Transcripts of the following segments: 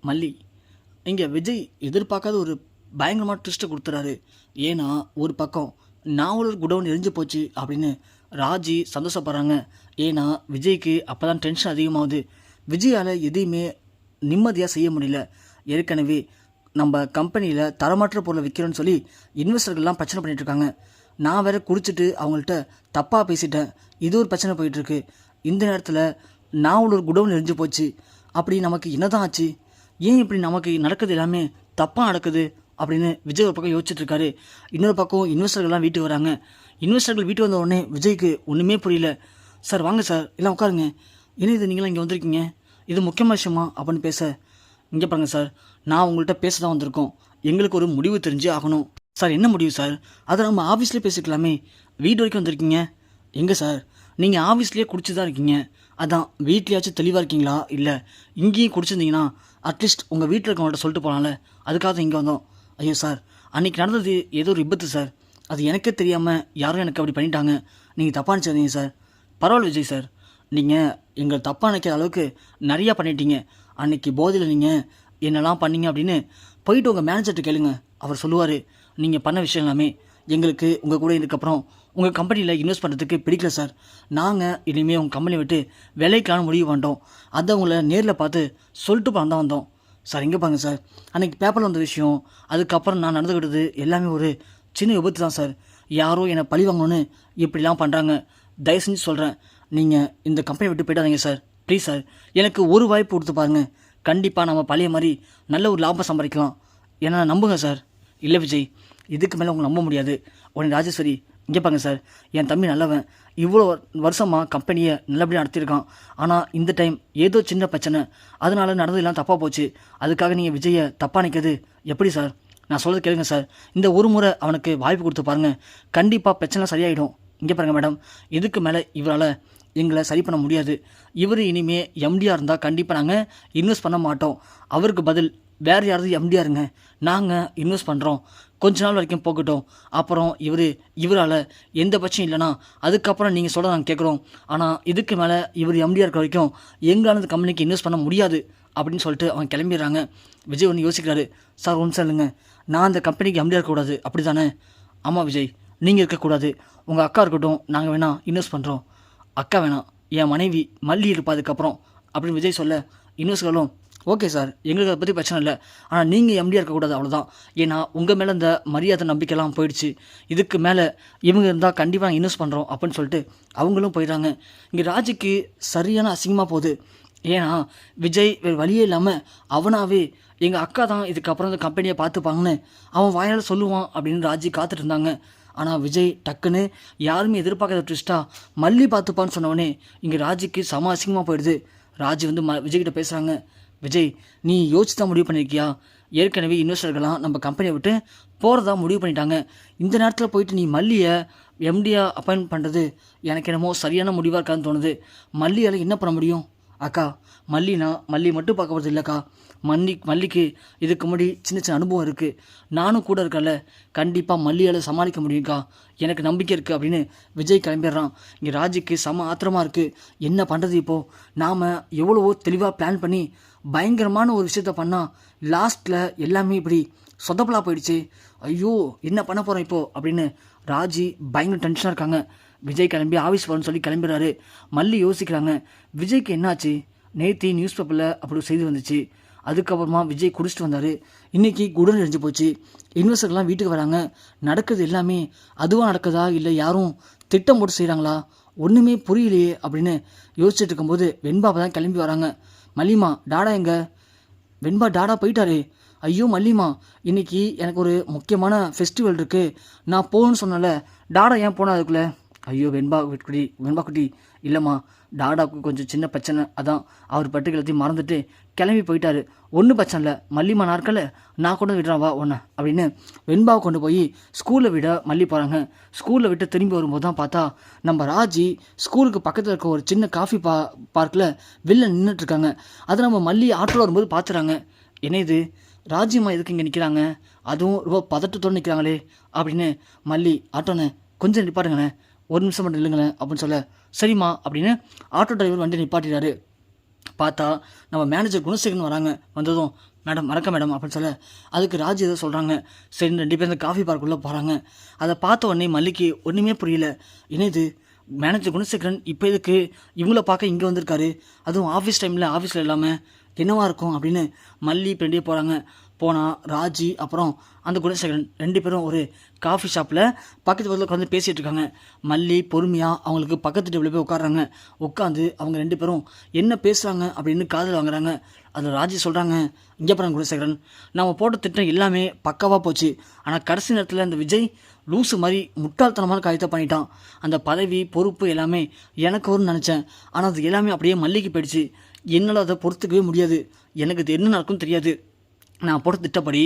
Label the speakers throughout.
Speaker 1: மல்லி. இங்கே விஜய் எதிர்பார்க்காத ஒரு பயங்கரமான ட்விஸ்ட்டை கொடுத்துறாரு. ஏன்னா ஒரு பக்கம் நாவலூர் குடோன் எரிஞ்சு போச்சு அப்படின்னு ராஜி சந்தோஷப்படுறாங்க. ஏன்னா விஜய்க்கு அப்போ தான் டென்ஷன் அதிகமாகுது. விஜயால் எதையுமே நிம்மதியாக செய்ய முடியல. ஏற்கனவே நம்ம கம்பெனியில் தரமற்ற பொருளை விற்கிறோன்னு சொல்லி இன்வெஸ்டர்கள்லாம் பிரச்சனை பண்ணிகிட்ருக்காங்க. நான் வேற குடிச்சிட்டு அவங்கள்ட்ட தப்பாக பேசிட்டேன். இது ஒரு பிரச்சனை போயிட்டுருக்கு. இந்த நேரத்தில் நாவலூர் குடோன் எரிஞ்சு போச்சு. அப்படி நமக்கு என்னதான் ஆச்சு? ஏன் இப்படி நமக்கு நடக்குது எல்லாமே தப்பாக நடக்குது அப்படின்னு விஜய் ஒரு பக்கம் யோசிச்சுட்டு இருக்காரு. இன்னொரு பக்கம் இன்வெஸ்டர்கள்லாம் வீட்டுக்கு வராங்க. இன்வெஸ்டர்கள் வீட்டு வந்த உடனே விஜய்க்கு ஒன்றுமே புரியல. சார் வாங்க சார், எல்லாம் உட்காருங்க. என்ன இது நீங்களாம் இங்கே வந்திருக்கீங்க? இது முக்கியமான விஷயமா அப்படின்னு பேச, இங்கே பாருங்க சார், நான் உங்கள்கிட்ட பேச தான் வந்திருக்கோம். எங்களுக்கு ஒரு முடிவு தெரிஞ்சு ஆகணும். சார் என்ன முடிவு சார்? அதை நம்ம ஆஃபீஸ்லேயே பேசிக்கலாமே. வீடு வரைக்கும் வந்திருக்கீங்க. எங்கே சார், நீங்கள் ஆஃபீஸ்லேயே குடிச்சு தான் இருக்கீங்க. அதான் வீட்லேயாச்சும் தெளிவாக இருக்கீங்களா? இல்லை இங்கேயும் குடிச்சிருந்தீங்கன்னா அட்லீஸ்ட் உங்கள் வீட்டில் இருக்கவங்கள்ட்ட சொல்லிட்டு போகலாம்ல. அதுக்காக தான் இங்கே வந்தோம். ஐயோ சார், அன்றைக்கி நடந்தது ஏதோ ஒரு விபத்து சார். அது எனக்கே தெரியாமல் யாரும் எனக்கு அப்படி பண்ணிட்டாங்க. நீங்கள் தப்பாக நினச்சிருந்தீங்க சார். பரவாயில்ல விஜய் சார், நீங்கள் எங்களை தப்பாக நினைக்கிற அளவுக்கு நிறையா பண்ணிட்டீங்க. அன்றைக்கி போதையில் நீங்கள் என்னெல்லாம் பண்ணீங்க அப்படின்னு போயிட்டு உங்கள் மேனேஜர்கிட்ட கேளுங்க. அவர் சொல்லுவார். நீங்கள் பண்ண விஷயம் எல்லாமே எங்களுக்கு உங்கள் கூட இதுக்கப்புறம் உங்கள் கம்பெனியில் இன்வெஸ்ட் பண்ணுறதுக்கு பிடிக்கல சார். நாங்கள் இனிமேல் உங்கள் கம்பெனி விட்டு வேலைக்கான முடிவு பண்ணிட்டோம். அதை உங்களை நேரில் பார்த்து சொல்லிட்டு போக தான் வந்தோம். சார் இங்கே பாருங்க சார், அன்றைக்கி பேப்பரில் வந்த விஷயம், அதுக்கப்புறம் நான் நடந்துக்கிட்டது எல்லாமே ஒரு சின்ன விபத்து தான் சார். யாரோ என்னை பழி வாங்கணுன்னு இப்படிலாம் பண்ணுறாங்க. தயவு செஞ்சு சொல்கிறேன், நீங்கள் இந்த கம்பெனி விட்டு போயிடாதீங்க சார். ப்ளீஸ் சார், எனக்கு ஒரு வாய்ப்பு கொடுத்து பாருங்கள். கண்டிப்பாக நம்ம பழைய மாதிரி நல்ல ஒரு லாபம் சம்பாதிக்கலாம். ஏன்னா நம்புங்க சார். இல்லை விஜய், இதுக்கு மேலே உங்களை நம்ப முடியாது. உடனே ராஜேஸ்வரி, இங்கே பாருங்க சார், என் தம்பி நல்லவன். இவ்வளோ வருஷமாக கம்பெனியை நல்லபடியாக நடத்தியிருக்கான். ஆனால் இந்த டைம் ஏதோ சின்ன பிரச்சனை, அதனால நடந்ததெல்லாம் தப்பாக போச்சு. அதுக்காக நீங்கள் விஜயை தப்பாக நிற்கிறது எப்படி சார்? நான் சொல்கிறது கேளுங்க சார். இந்த ஒரு முறை அவனுக்கு வாய்ப்பு கொடுத்து பாருங்கள். கண்டிப்பாக பிரச்சனை சரியாயிடும். இங்கே பாருங்கள் மேடம், இதுக்கு மேலே இவரால் எங்களை சரி பண்ண முடியாது. இவர் இனிமேல் எம்டியாக இருந்தால் கண்டிப்பாக நாங்கள் இன்வெஸ்ட் பண்ண மாட்டோம். அவருக்கு பதில் வேறு யாராவது எம்டியாக இருங்க, நாங்கள் இன்வெஸ்ட் பண்ணுறோம். கொஞ்ச நாள் வரைக்கும் போகட்டும். அப்புறம் இவரால் எந்த பிரச்சனையும் இல்லைனா அதுக்கப்புறம் நீங்கள் சொல்ல நாங்கள் கேட்குறோம். ஆனால் இதுக்கு மேலே இவர் எம்டியாக இருக்க வரைக்கும் எங்களால் இந்த கம்பெனிக்கு இன்வெஸ்ட் பண்ண முடியாது அப்படின்னு சொல்லிட்டு அவங்க கிளம்பிடுறாங்க. விஜய் ஒன்று யோசிக்கிறாரு. சார் ஒன்று சொல்லுங்க, நான் அந்த கம்பெனிக்கு எம்டியாக இருக்கக்கூடாது அப்படி தானே? ஆமாம் விஜய், நீங்கள் இருக்கக்கூடாது. உங்கள் அக்கா இருக்கட்டும், நாங்கள் வேணாம் இன்வெஸ்ட் பண்ணுறோம். அக்கா வேணாம், என் மனைவி மல்லி இருப்பா அதுக்கப்புறம் அப்படின்னு விஜய் சொல்ல, இன்வெஸ்ட்களும் ஓகே சார், எங்களுக்கு அதை பற்றி பிரச்சனை இல்லை. ஆனால் நீங்கள் எம்டியாக இருக்கக்கூடாது, அவ்வளோதான். ஏன்னா உங்கள் மேலே இந்த மரியாதை நம்பிக்கைலாம் போயிடுச்சு. இதுக்கு மேலே இவங்க இருந்தால் கண்டிப்பாக நாங்கள் இன்வெஸ்ட் பண்ணுறோம் அப்படின்னு சொல்லிட்டு அவங்களும் போயிடுறாங்க. இங்கே ராஜுக்கு சரியான அசிங்கமாக போகுது. ஏன்னா விஜய் வேறு வழியே இல்லாமல் அவனாவே எங்கள் அக்கா தான் இதுக்கப்புறம் இந்த கம்பெனியை பார்த்துப்பாங்கன்னு அவன் வாயால் சொல்லுவான் அப்படின்னு ராஜி காத்துட்டு இருந்தாங்க. ஆனால் விஜய் டக்குன்னு யாருமே எதிர்பார்க்காத ட்விஸ்ட்டாக மல்லி பார்த்துப்பான்னு சொன்னவொடனே இங்கே ராஜிக்கு சம அசிங்கமாக போயிடுது. ராஜி வந்து விஜய்கிட்ட பேசுகிறாங்க. விஜய், நீ யோசிச்சு தான் முடிவு பண்ணியிருக்கியா? ஏற்கனவே இன்வெஸ்டர்கள்லாம் நம்ம கம்பெனியை விட்டு போகிறதா முடிவு பண்ணிட்டாங்க. இந்த நேரத்தில் போயிட்டு நீ மல்லியை எம்டியாக அப்பாயின்ட் பண்ணுறது எனக்கு என்னமோ சரியான முடிவாக இருக்கான்னு தோணுது. மல்லியால் என்ன பண்ண முடியும்? அக்கா, மல்லி மட்டும் பார்க்க போகிறது இல்லைக்கா. மல்லிக்கு இதுக்கு முன்னாடி சின்ன சின்ன அனுபவம் இருக்குது. நானும் கூட இருக்கல, கண்டிப்பாக மல்லியால் சமாளிக்க முடியும்க்கா, எனக்கு நம்பிக்கை இருக்குது அப்படின்னு விஜய் கிளம்பிடுறான். இங்கே ராஜுக்கு செம ஆத்திரமாக இருக்குது. என்ன பண்ணுறது இப்போது? நாம் எவ்வளவோ தெளிவாக பிளான் பண்ணி பயங்கரமான ஒரு விஷயத்த பண்ணால் லாஸ்ட்டில் எல்லாமே இப்படி சொதப்பலாக போயிடுச்சு. ஐயோ, என்ன பண்ண போகிறோம் இப்போது அப்படின்னு ராஜி பயங்கர டென்ஷனாக இருக்காங்க. விஜய் கிளம்பி ஆஃபீஸ் போகணும்னு சொல்லி கிளம்பிடுறாரு. மல்லி யோசிக்கிறாங்க, விஜய்க்கு என்னாச்சு? நேற்று நியூஸ் பேப்பரில் அப்படி செய்தி வந்துச்சு. அதுக்கப்புறமா விஜய் குடிச்சிட்டு வந்தார். இன்றைக்கி குடோன் எரிஞ்சு போச்சு. இன்வெஸ்டர்லாம் வீட்டுக்கு வராங்க. நடக்குது எல்லாமே அதுவாக நடக்குதா இல்லை யாரும் திட்டம் போட்டு செய்கிறாங்களா? ஒன்றுமே புரியலையே அப்படின்னு யோசிச்சுட்டு இருக்கும்போது வெண்பாவை தான் கிளம்பி வராங்க. மல்லிமா, டாடா எங்க? வெண்பா, டாடா போயிட்டாரு. ஐயோ மல்லிமா, இன்றைக்கி எனக்கு ஒரு முக்கியமான ஃபெஸ்டிவல் இருக்குது, நான் போகணுன்னு சொன்னல, டாடா ஏன் போனால் அதுக்குள்ளே? ஐயோ வெண்பா குட்டி, இல்லைம்மா, டாடாவுக்கு கொஞ்சம் சின்ன பிரச்சனை, அதான் அவர் பட்டு எல்லாத்தையும் மறந்துட்டு கிளம்பி போயிட்டாரு. ஒன்றும் பிரச்சனை இல்லை, மல்லிமா நான் இருக்கல, நான் கொண்டு விடுறேன் வா ஒன்று அப்படின்னு வெண்பாவை கொண்டு போய் ஸ்கூலில் விட மல்லி போகிறாங்க. ஸ்கூலில் விட்டு திரும்பி வரும்போது தான் பார்த்தா நம்ம ராஜி ஸ்கூலுக்கு பக்கத்தில் இருக்க ஒரு சின்ன காஃபி பார்க்கில் வெளில நின்றுட்டுருக்காங்க. அதை நம்ம மல்லி ஆட்டோவில் வரும்போது பார்த்துறாங்க. என்ன இது, ராஜிம்மா எதுக்கு இங்கே நிற்கிறாங்க, அதுவும் ரொம்ப பதட்டத்தோடு நிற்கிறாங்களே அப்படின்னு மல்லி, ஆட்டோண்ணே கொஞ்சம் நிப்பாட்டுங்கண்ணே, ஒரு நிமிஷம் மட்டும் இல்லைங்களேன் அப்படின்னு சொல்ல, சரிம்மா அப்படின்னு ஆட்டோ டிரைவர் வண்டி நிப்பாட்டிட்டாரு. பார்த்தா நம்ம மேனேஜர் குணசேகரன் வராங்க. வந்ததும் மேடம் வணக்கம் மேடம் அப்படின்னு சொல்ல அதுக்கு ராஜ் ஏதோ சொல்கிறாங்க. சரி 2 பேர் இந்த காஃபி பார்க்குள்ளே போகிறாங்க. அதை பார்த்த உடனே மல்லிக்கு ஒன்றுமே புரியல. என்ன இது மேனேஜர் குணசேகரன் இப்போ இதுக்கு இவங்கள பார்க்க இங்கே வந்திருக்காரு, அதுவும் ஆஃபீஸ் டைமில் ஆஃபீஸில் இல்லாமல் என்னவா இருக்கும் அப்படின்னு மல்லி பின்னாடியே போகிறாங்க. போனால் ராஜி அப்புறம் அந்த குணசேகரன் 2 பேரும் ஒரு காஃபி ஷாப்பில் பக்கத்தில் உட்காந்து பேசிகிட்டு இருக்காங்க. மல்லி பொறுமையாக அவங்களுக்கு பக்கத்து டேபிளில் போய் உட்காடுறாங்க. உட்காந்து அவங்க 2 பேரும் என்ன பேசுகிறாங்க அப்படின்னு காதில் வாங்குறாங்க. அதில் ராஜி சொல்கிறாங்க, இங்கே பாருங்க குணசேகரன், நம்ம போட்ட திட்டம் எல்லாமே பக்காவாக போச்சு. ஆனால் கடைசி நேரத்தில் அந்த விஜய் லூஸு மாதிரி முட்டாள்தனமான காரியத்தை பண்ணிட்டான். அந்த பதவி பொறுப்பு எல்லாமே எனக்கு வரும்னு நினச்சேன். ஆனால் அது எல்லாமே அப்படியே மல்லிக்கு போயிடுச்சு. என்னால் அதை பொறுத்துக்கவே முடியாது. எனக்கு இது என்ன நடக்கும்னு தெரியாது. நான் போட்ட திட்டப்படி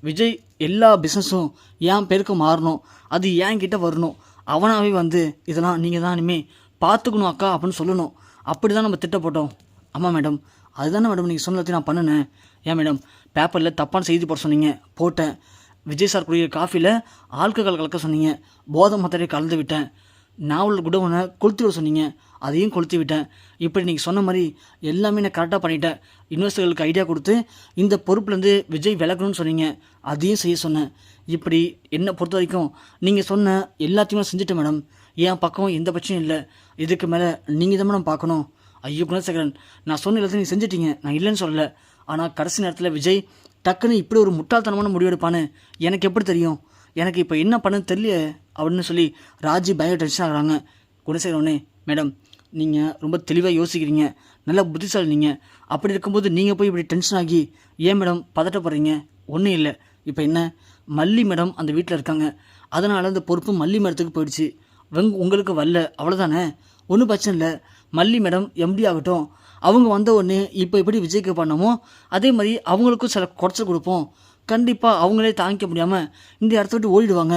Speaker 1: விஜய் எல்லா பிஸ்னஸும் என் பேருக்கு மாறணும், அது என்கிட்ட வரணும். அவனாகவே வந்து இதெல்லாம் நீங்கள் தான் இனிமேல் பார்த்துக்கணும் அக்கா அப்படின்னு சொல்லணும். அப்படி தான் நம்ம திட்டம் போட்டோம். ஆமாம் மேடம், அதுதானே மேடம் நீங்கள் சொன்னதை நான் பண்ணினேன். ஏன் மேடம் பேப்பரில் தப்பான செய்தி போட சொன்னீங்க, போட்டேன். விஜய் சார் குடிக்கிற காஃபியில் ஆல்கஹால் கலக்க சொன்னீங்க, போதை மாத்திரையை கலந்து விட்டேன். நாவல் குடோனை கொளுத்தி விட சொன்னீங்க, அதையும் கொளுத்தி விட்டேன். இப்படி நீங்கள் சொன்ன மாதிரி எல்லாமே நான் கரெக்டாக பண்ணிட்டேன். இன்வெஸ்டர்களுக்கு ஐடியா கொடுத்து இந்த பொறுப்புலேருந்து விஜய் விலகணும்னு சொன்னீங்க, அதையும் செய்ய சொன்னேன். இப்படி என்னை பொறுத்த வரைக்கும் நீங்கள் சொன்ன எல்லாத்தையுமே செஞ்சுட்டேன் மேடம். என் பக்கம் எந்த பட்சமும் இல்லை. இதுக்கு மேலே நீங்கள் தான் மேடம் பார்க்கணும். ஐயோ குணசேகரன், நான் சொன்ன எல்லாத்தையும் நீங்கள் செஞ்சிட்டீங்க, நான் இல்லைன்னு சொல்லலை. ஆனால் கடைசி நேரத்தில் விஜய் டக்குன்னு இப்படி ஒரு முட்டாள்தனமான முடிவெடுப்பான்னு எனக்கு எப்படி தெரியும்? எனக்கு இப்போ என்ன பண்ணுன்னு தெரியல அப்படின்னு சொல்லி ராஜி பயங்கர டென்ஷன் ஆகுறாங்க. குணசேகரனே, மேடம் நீங்கள் ரொம்ப தெளிவாக யோசிக்கிறீங்க, நல்லா புத்திசாலி நீங்கள். அப்படி இருக்கும்போது நீங்கள் போய் இப்படி டென்ஷன் ஆகி ஏன் மேடம் பதட்டப்படுறீங்க? ஒன்றும் இல்லை. இப்போ என்ன, மல்லி மேடம் அந்த வீட்டில் இருக்காங்க, அதனால் அந்த பொறுப்பு மல்லி மேடத்துக்கு போயிடுச்சு. உங்களுக்கு வரல, அவ்வளோதானே, ஒன்றும் பிரச்சனை இல்லை. மல்லி மேடம் எம்டி ஆகட்டும், அவங்க வந்த உடனே இப்போ எப்படி விஜய்க்கு பண்ணமோ அதே மாதிரி அவங்களுக்கும் சில குறைச்சல் கொடுப்போம். கண்டிப்பாக அவங்களே தாங்கிக்க முடியாமல் இந்த இடத்த விட்டு ஓடிடுவாங்க.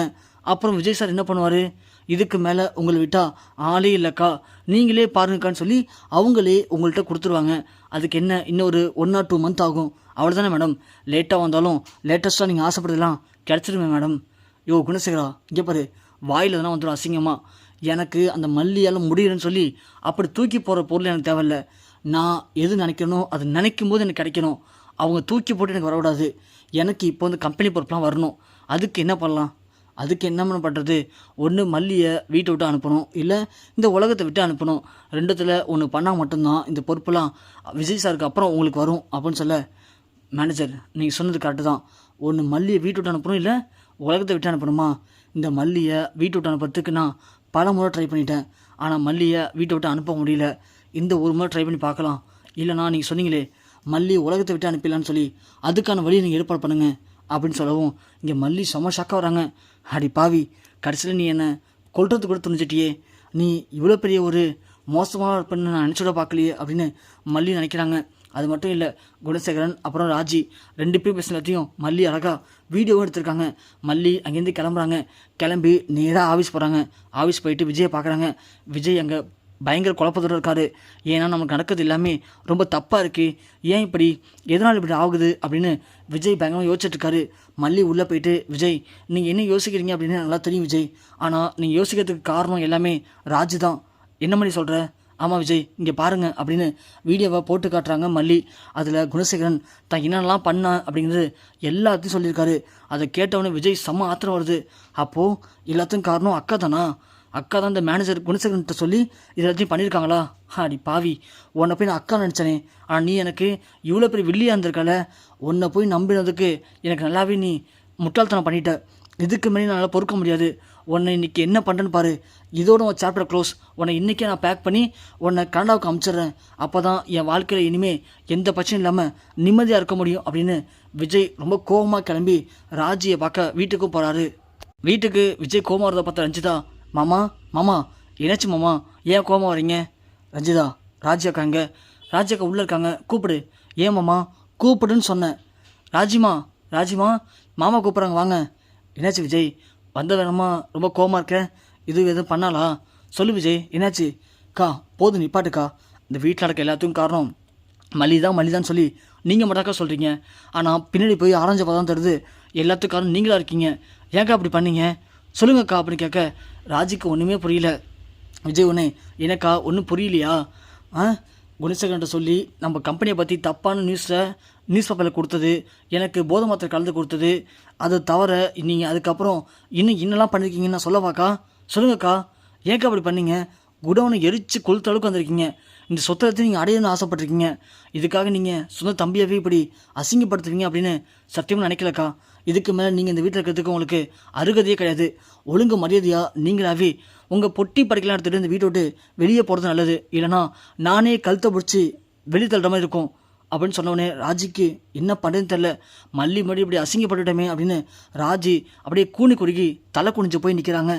Speaker 1: அப்புறம் விஜய் சார் என்ன பண்ணுவார்? இதுக்கு மேலே உங்களை விட்டால் ஆளே இல்லைக்கா, நீங்களே பாருங்கக்கான்னு சொல்லி அவங்களே உங்கள்கிட்ட கொடுத்துருவாங்க. அதுக்கு என்ன, இன்னும் ஒரு 1 or 2 month ஆகும், அவ்வளோதானே மேடம். லேட்டாக வந்தாலும் லேட்டஸ்ட்டாக நீங்கள் ஆசைப்படுறதுலாம் கிடச்சிருமே மேடம். யோ குணசேகரா, இங்கே பாரு, வாயில் எதனா வந்துடும் அசிங்கமாக. எனக்கு அந்த மல்லியால் முடியலன்னு சொல்லி அப்படி தூக்கி போகிற பொருள் எனக்கு தேவையில்லை. நான் எது நினைக்கணும் அது நினைக்கும் போது எனக்கு கிடைக்கணும். அவங்க தூக்கி போட்டு எனக்கு வரக்கூடாது. எனக்கு இப்போ வந்து கம்பெனி பொறுப்புலாம் வரணும். அதுக்கு என்ன பண்ணலாம்? அதுக்கு என்ன பண்ணுறது? ஒன்று மல்லியை வீட்டை விட்டு அனுப்பணும், இல்லை இந்த உலகத்தை விட்டு அனுப்பணும். 2த்தில் ஒன்று பண்ணால் மட்டும்தான் இந்த பொறுப்புலாம் விஜய் சாருக்கு அப்புறம் உங்களுக்கு வரும் அப்படின்னு சொல்ல, மேனேஜர் நீங்கள் சொன்னது கரெக்டு தான். ஒன்று மல்லியை வீட்டை விட்டு அனுப்பணும், இல்லை உலகத்தை விட்டு அனுப்பணுமா? இந்த மல்லியை வீட்டை விட்டு அனுப்புறதுக்கு நான் பல முறை ட்ரை பண்ணிட்டேன். ஆனால் மல்லியை வீட்டை விட்டு அனுப்ப முடியல. இந்த ஒரு முறை ட்ரை பண்ணி பார்க்கலாம். இல்லைனா நீங்கள் சொன்னீங்களே மல்லி உலகத்தை விட்டு அனுப்பிடலான்னு சொல்லி, அதுக்கான வழியை நீங்கள் ஏற்பாடு பண்ணுங்கள் அப்படின்னு சொல்லவும் இங்கே மல்லி செம ஷாக்காக வராங்க. அடி பாவி, கடைசியில் நீ என்னை கொல்றதுக்கு கூட துணிச்சிட்டியே, நீ இவ்வளோ பெரிய ஒரு மோசமாக இருப்பேன்னு நான் நினச்சோட பார்க்கலையே அப்படின்னு மல்லி நினைக்கிறாங்க. அது மட்டும் இல்லை, குணசேகரன் அப்புறம் ராஜி 2 பேர் பேசுனதையும் மல்லி அழகாக வீடியோவும் எடுத்திருக்காங்க. மல்லி அங்கேருந்து கிளம்புறாங்க. கிளம்பி நேராக ஆஃபீஸ் போகிறாங்க. ஆஃபீஸ் போயிட்டு விஜயை பார்க்குறாங்க. விஜய் அங்கே பயங்கர குழப்பத்தோடு இருக்கார். ஏன்னா நமக்கு நடக்கிறது எல்லாமே ரொம்ப தப்பாக இருக்குது, ஏன் இப்படி, எதனால் இப்படி ஆகுது அப்படின்னு விஜய் பயங்கரமாக யோசிச்சுட்ருக்காரு. மல்லி உள்ளே போயிட்டு, விஜய் நீங்கள் என்ன யோசிக்கிறீங்க அப்படின்னு நல்லா தெரியும் விஜய், ஆனால் நீங்கள் யோசிக்கிறதுக்கு காரணம் எல்லாமே ராஜு தான். என்ன மாதிரி சொல்கிற? ஆமாம் விஜய், இங்கே பாருங்கள் அப்படின்னு வீடியோவை போட்டு காட்டுறாங்க மல்லி. அதில் குணசேகரன் தான் என்னென்னலாம் பண்ணான் அப்படிங்கிறது எல்லாத்தையும் சொல்லியிருக்காரு. அதை கேட்டவொடனே விஜய் செம்ம ஆத்திரம் வருது. அப்போது எல்லாத்தையும் காரணம் அக்கா தானா? அக்கா தான் இந்த மேனேஜர் குணசேகரன்கிட்ட சொல்லி எல்லாத்தையும் பண்ணியிருக்காங்களா? அடி பாவி, உன்னை போய் நான் அக்கா நினச்சனே, ஆனால் நீ எனக்கு இவ்வளோ பெரிய வில்லியாக இருந்திருக்கால. உன்னை போய் நம்பினதுக்கு எனக்கு நல்லாவே நீ முட்டாள்தனம் பண்ணிட்ட. இதுக்கு மேலே நான் பொறுக்க முடியாது. உன்னை இன்றைக்கி என்ன பண்ணுறேன்னு பாரு. இதோட உன் சாப்டர் க்ளோஸ். உன்னை இன்றைக்கே நான் பேக் பண்ணி உன்னை கனடாவுக்கு அனுப்பிச்சிட்றேன். அப்போ தான் என் வாழ்க்கையில் இனிமேல் எந்த பிரச்சனையும் இல்லாமல் நிம்மதியாக இருக்க முடியும் அப்படின்னு விஜய் ரொம்ப கோபமாக கிளம்பி ராஜியை பார்க்க வீட்டுக்கும் போகிறாரு. வீட்டுக்கு விஜய் கோபமாக வரதை பார்த்த ரஞ்சிதா, மாமா மாமா என்னாச்சு மாமா, ஏன் கோபமாக வரீங்க? ரஞ்சிதா, ராஜி அக்கா இங்கே. ராஜி அக்கா உள்ளே இருக்காங்க, கூப்பிடு. ஏன் மாமா? கூப்பிடுன்னு சொன்னேன். ராஜிமா ராஜிமா, மாமா கூப்பிட்றாங்க, வாங்க. என்னாச்சு விஜய், வந்த வேணாமா, ரொம்ப கோவமாக இருக்கேன், இது எதுவும் பண்ணாலா? சொல்லு விஜய், என்னாச்சு? அக்கா போதும் நிப்பாட்டுக்கா. இந்த வீட்டில் நடக்க எல்லாத்துக்கும் காரணம் மல்லிதான் சொல்லி நீங்கள் மட்டும்க்கா சொல்கிறீங்க. ஆனால் பின்னாடி போய் ஆரஞ்ச பதம் தருது, எல்லாத்துக்கும் காரணம் நீங்களாக இருக்கீங்க. ஏன்க்கா அப்படி பண்ணீங்க? சொல்லுங்கக்கா அப்படின்னு கேட்க ராஜிக்கு ஒன்றுமே புரியல. விஜய், ஒன்று எனக்கா ஒன்றும் புரியலையா? குணசேகரன்ட்ட சொல்லி நம்ம கம்பெனியை பற்றி தப்பான நியூஸ் பேப்பரில் கொடுத்தது, எனக்கு போதை மாத்திரை கலந்து கொடுத்தது, அதை தவிர நீங்கள் அதுக்கப்புறம் இன்னெல்லாம் பண்ணியிருக்கீங்கன்னு நான் சொல்லவாக்கா? சொல்லுங்கக்கா, ஏக்கா அப்படி பண்ணீங்க? குடோனை எரித்து கொளுத்த அளவுக்கு வந்திருக்கீங்க. இந்த சொத்தை நீங்கள் அடையணும்னு ஆசைப்பட்டிருக்கீங்க. இதுக்காக நீங்கள் சொந்த தம்பியாகவே இப்படி அசிங்கப்படுத்துவீங்க அப்படின்னு சத்தியமாக நினைக்கலக்கா. இதுக்கு மேலே நீங்கள் இந்த வீட்டில் இருக்கிறதுக்கு உங்களுக்கு அருகதையே கிடையாது. ஒழுங்கு மரியாதையாக நீங்களாவே உங்கள் பொட்டி படைக்கலாம் எடுத்துகிட்டு இந்த வீட்டை விட்டு வெளியே போகிறது நல்லது. இல்லைனா நானே கழுத்தை பிடிச்சி வெளியே தள்ளுற மாதிரி இருக்கும் அப்படின்னு சொன்னோடனே ராஜிக்கு என்ன பண்ணுறதுன்னு தெரில. மல்லி மறுபடி இப்படி அசிங்கப்பட்டுட்டோமே அப்படின்னு ராஜி அப்படியே கூனி குறுகி தலை குனிஞ்சு போய் நிற்கிறாங்க.